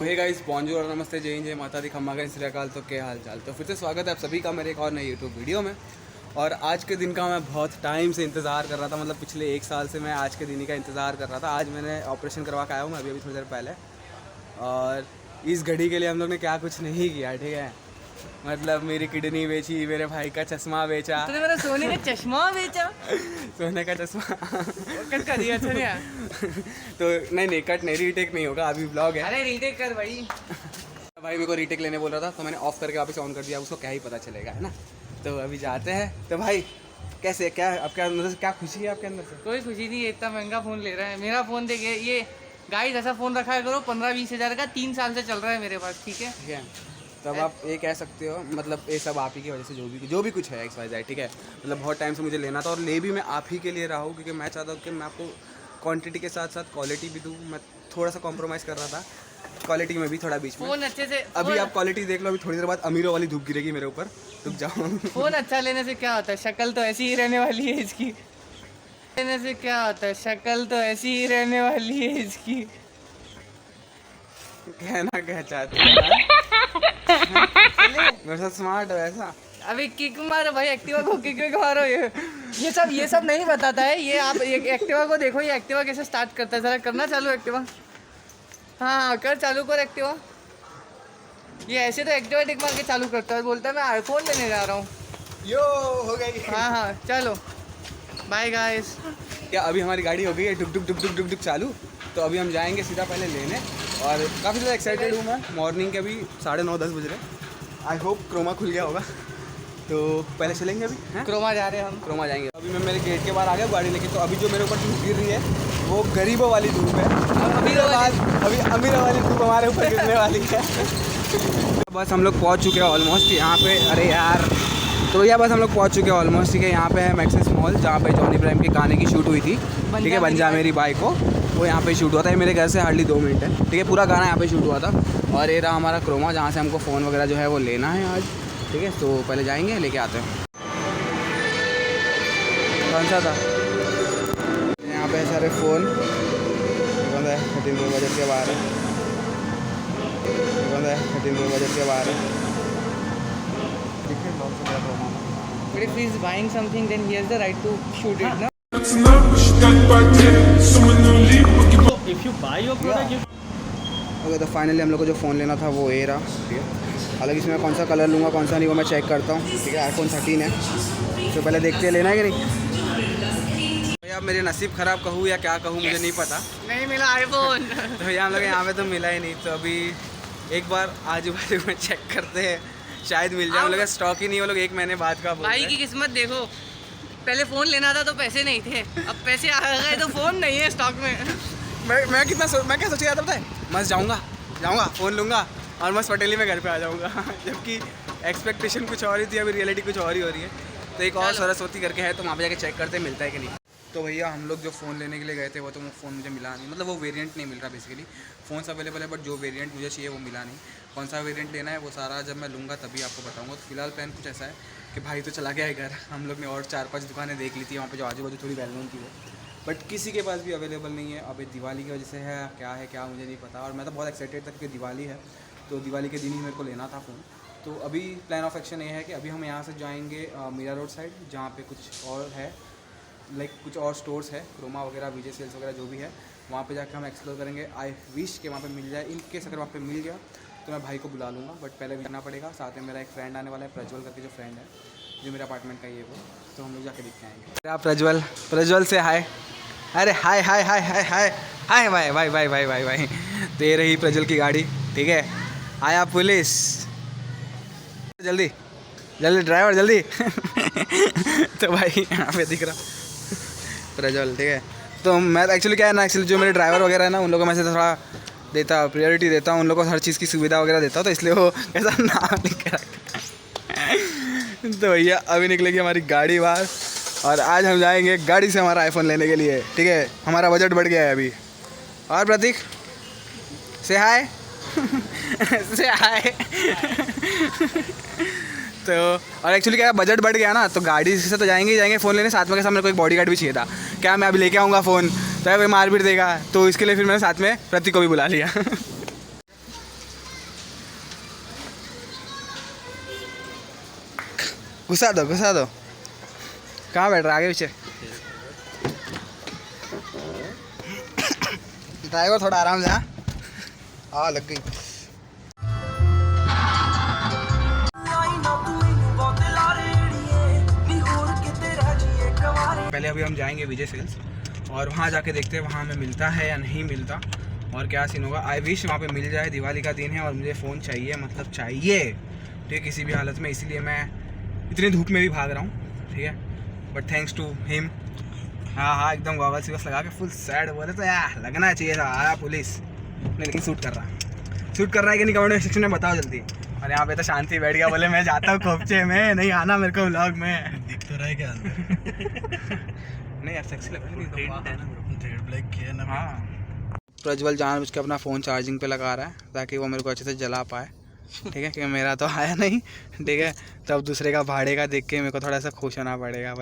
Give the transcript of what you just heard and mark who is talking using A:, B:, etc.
A: Hey guys, bonjour और नमस्ते, जय हिंद, जय माता दी, खम्मा का श्री अकाल। तो क्या हाल चाल। तो फिर से स्वागत है आप सभी का मेरे एक और नए यूट्यूब वीडियो में। और आज के दिन का मैं बहुत टाइम से इंतज़ार कर रहा था, मतलब पिछले 1 साल से मैं आज के दिन का इंतज़ार कर रहा था। आज मैंने ऑपरेशन करवा के आया हूँ मैं अभी थोड़ी देर पहले। और इस घड़ी के लिए हम लोग ने क्या कुछ नहीं किया, ठीक है। मतलब मेरी किडनी बेची, मेरे भाई का चश्मा बेचा।
B: तूने मेरा सोने का चश्मा बेचा?
A: सोने का चश्मा
B: कट कर दिया। अच्छा नहीं
A: तो नहीं कट नहीं, रीटेक नहीं होगा, अभी ब्लॉग है।
B: अरे रीटेक कर भाई।
A: भाई मेरे को रीटेक लेने बोल रहा था तो मैंने ऑफ करके वापस ऑन कर दिया, उसको क्या ही पता चलेगा, है ना। तो अभी जाते हैं। तो भाई कैसे, क्या आपके अंदर से क्या खुशी है, आपके अंदर से?
B: कोई खुशी नहीं है, इतना महंगा फ़ोन ले रहा है। मेरा फ़ोन देखिए, ये गाइस ऐसा फ़ोन रखा है करो 15-20 हज़ार का, 3 साल से चल रहा है मेरे पास, ठीक है।
A: ठीक है, तब आप ये कह सकते हो, मतलब ये सब आप ही की वजह से जो भी कुछ है XYZ, ठीक है। मतलब बहुत टाइम से मुझे लेना था और ले भी मैं आप ही के लिए रहा हूँ, क्योंकि मैं चाहता हूँ कि मैं आपको क्वांटिटी के साथ साथ क्वालिटी भी दूँ। मैं थोड़ा सा कॉम्प्रोमाइज़ कर रहा था क्वालिटी में भी, थोड़ा बीच में।
B: फ़ोन अच्छे से,
A: अभी आप क्वालिटी देख लो, अभी थोड़ी देर बाद अमीरों वाली धूप गिरेगी मेरे ऊपर, रुक जाओ।
B: फ़ोन अच्छा लेने से क्या होता है, शक्ल तो ऐसी ही रहने वाली है इसकी। लेने से क्या होता है, शक्ल तो ऐसी ही रहने वाली है इसकी।
A: कहना क्या चाहते हैं? मेरे साथ स्मार्ट हो ऐसा।
B: अभी किक मारो भाई, एक्टिवा को किक मारो। ये सब नहीं बताता है। ये आप एक्टिवा को देखो, ये एक्टिवा कैसे स्टार्ट करता है, ज़रा करना चालू एक्टिवा। हाँ कर, चालू कर एक्टिवा। ये ऐसे तो एक्टिवा टिक मार के चालू करता है, बोलता है मैं आईफोन लेने जा रहा हूँ।
A: यो हो गई।
B: हाँ चलो बाय गाइस।
A: क्या अभी हमारी गाड़ी हो गई है डुक डुक डुक डुक डुक डुक चालू। तो अभी हम जाएंगे सीधा पहले लेने, और काफ़ी ज़्यादा एक्साइटेड हूँ मैं। मॉर्निंग के अभी 9:30-10 बज रहे। आई होप क्रोमा खुल गया होगा, तो पहले चलेंगे अभी, हैं?
B: क्रोमा जा रहे हैं हम।
A: क्रोमा जाएंगे। अभी मैं मेरे गेट के बाहर आ गया गाड़ी लेके। तो अभी जो मेरे ऊपर धूप गिर रही है वो गरीबों वाली धूप है। अभी अमीरों वाली धूप हमारे ऊपर गिरने वाली है। बस हम लोग पहुँच चुके हैं ऑलमोस्ट यहाँ पे। अरे यार, तो भैया बस हम लोग पहुँच चुके हैं ऑलमोस्ट, ठीक है। यहाँ पे है मैक्सिस मॉल, जहाँ पे जॉनी इब्राहिम के गाने की शूट हुई थी, ठीक है। बंजा मेरी बाई को, वो यहाँ पे शूट हुआ था। ये मेरे घर से हार्डली 2 मिनट है, ठीक है। पूरा गाना यहाँ पे शूट हुआ था। और ये रहा हमारा क्रोमा, जहाँ से हमको फ़ोन वगैरह जो है वो लेना है आज, ठीक है। तो पहले जाएंगे, लेके आते हैं। कौन सा था यहाँ पे? सारे फ़ोन बंद है, 13 बजट के बाहर है, बंद है, 13 बजट के बाहर है।
B: But if he's buying something, then he has the right to shoot it, no? If you buy your product,
A: okay, तो फाइनली हम लोग को जो फ़ोन लेना था वो ये रहा, ठीक है। हालांकि इसमें कौन सा कलर लूँगा कौन सा नहीं, वो मैं चेक करता हूँ, ठीक है। iPhone 13 है, तो पहले देखते हैं लेना है कि नहीं। भैया अब मेरे नसीब ख़राब कहूँ या क्या कहूँ, मुझे नहीं पता।
B: नहीं मिला आईफोन।
A: तो भैया हम लोग यहाँ पे तो मिला ही नहीं। तो अभी एक बार आजू बाजू में चेक करते हैं, शायद मिल जाए। हम लोग स्टॉक ही नहीं, वो लोग 1 महीने बाद का बोल रहे
B: भाई
A: हैं।
B: की किस्मत देखो, पहले फ़ोन लेना था तो पैसे नहीं थे, अब पैसे आ गए तो फ़ोन नहीं है स्टॉक में।
A: मैं क्या सोच रहा था पता है? मस्त जाऊँगा फ़ोन लूँगा और मस्त पटेली में घर पे आ जाऊँगा। जबकि एक्सपेक्टेशन कुछ और ही थी, अभी रियलिटी कुछ और ही हो रही है। तो एक और सरस्वती करके है, तो वहाँ पे जाके चेक करते मिलता है कि नहीं। तो भैया हम लोग जो फ़ोन लेने के लिए गए थे वो फ़ोन मुझे मिला नहीं, मतलब वो वेरिएंट नहीं मिल रहा। बेसिकली फ़ोन्स अवेलेबल है, बट जो वेरिएंट मुझे चाहिए वो मिला नहीं। कौन सा वेरिएंट लेना है वो सारा जब मैं लूँगा तभी आपको बताऊँगा। तो फिलहाल प्लान कुछ ऐसा है कि भाई तो चला गया है घर, हम लोग ने और 4-5 दुकानें देख ली थी वहाँ पे जो आजू बाजू थोड़ी वेल नोन थी वो, बट किसी के पास भी अवेलेबल नहीं है। अब दिवाली की वजह से है क्या मुझे नहीं पता। और मैं तो बहुत एक्साइटेड था क्योंकि दिवाली है, तो दिवाली के दिन ही मेरे को लेना था फ़ोन। तो अभी प्लान ऑफ एक्शन ये है कि अभी हम यहाँ से जाएंगे मीरा रोड साइड, जहाँ पे कुछ और है, लाइक कुछ और स्टोर्स है, क्रोमा वगैरह, विजय सेल्स वगैरह जो भी है, वहाँ पे जाकर हम एक्सप्लोर करेंगे। आई विश के वहाँ पे मिल जाए। इन केस अगर वहाँ पे मिल गया तो मैं भाई को बुला लूँगा, बट पहले जाना पड़ेगा। साथ में मेरा एक फ्रेंड आने वाला है, प्रज्वल करके जो फ्रेंड है, जो मेरे अपार्टमेंट का ही है वो, तो हम लोग जाके दिख के आएंगे। आप प्रज्वल से हाय। अरे हाय हाय हाय हाय हाय हाय भाई भाई भाई भाई भाई भाई। तो ये रही प्रज्वल की गाड़ी, ठीक है। आया पुलिस, जल्दी ड्राइवर जल्दी। तो भाई यहाँ पे दिख रहा प्रज्वल, ठीक है। तो मैं एक्चुअली क्या है ना, एक्चुअली जो मेरे ड्राइवर वगैरह है ना, उन लोगों में से थोड़ा देता प्रायोरिटी देता हूँ, उन लोगों को हर चीज़ की सुविधा वगैरह देता हूँ, तो इसलिए वो ऐसा नाम लिख के रखा। तो भैया अभी निकलेगी हमारी गाड़ी बाहर, और आज हम जाएंगे गाड़ी से हमारा आईफोन लेने के लिए, ठीक है। हमारा बजट बढ़ गया है अभी। और प्रतीक से हाय। से हाय। तो और एक्चुअली क्या बजट बढ़ गया ना, तो गाड़ी से तो जाएंगे ही जाएंगे फ़ोन लेने, साथ में के साथ मेरे को एक बॉडीगार्ड भी चाहिए था। क्या मैं अभी लेके आऊँगा फ़ोन तो कोई मार पीट देगा, तो इसके लिए फिर मैंने साथ में प्रतीक को भी बुला लिया। घुसा दो कहाँ बैठ रहा है? आगे पीछे। ड्राइवर थोड़ा आराम से। हाँ लग गई। पहले अभी हम जाएंगे विजय सेल्स और वहाँ जाके देखते हैं वहाँ हमें मिलता है या नहीं मिलता और क्या सीन होगा। आई विश वहाँ पे मिल जाए, दिवाली का दिन है और मुझे फ़ोन चाहिए, मतलब चाहिए, ठीक है, किसी भी हालत में। इसीलिए मैं इतनी धूप में भी भाग रहा हूँ, ठीक है। But thanks to him. हाँ एकदम गॉगल्स वगल्स लगा के फुल सैड बोले तो यार लगना चाहिए था। आया पुलिस नहीं, लेकिन शूट कर रहा है कि नहीं कमेंट सेक्शन में बताओ जल्दी। और यहाँ पे तो शांति बैठ गया, बोले मैं जाता हूँ खोपचे में, नहीं आना मेरे को व्लॉग में।
C: दिख तो रहा है क्या
A: नहीं यार सेक्सी लग रही
C: रेड ब्लैक किया ना।
A: हाँ प्रज्वल जानबूझ के अपना फ़ोन चार्जिंग पे लगा रहा है ताकि वो मेरे को अच्छे से जला पाए, ठीक है, क्योंकि मेरा तो आया नहीं, ठीक है। तो अब दूसरे का भाड़े का देख के मेरे को थोड़ा सा खुश होना पड़ेगा।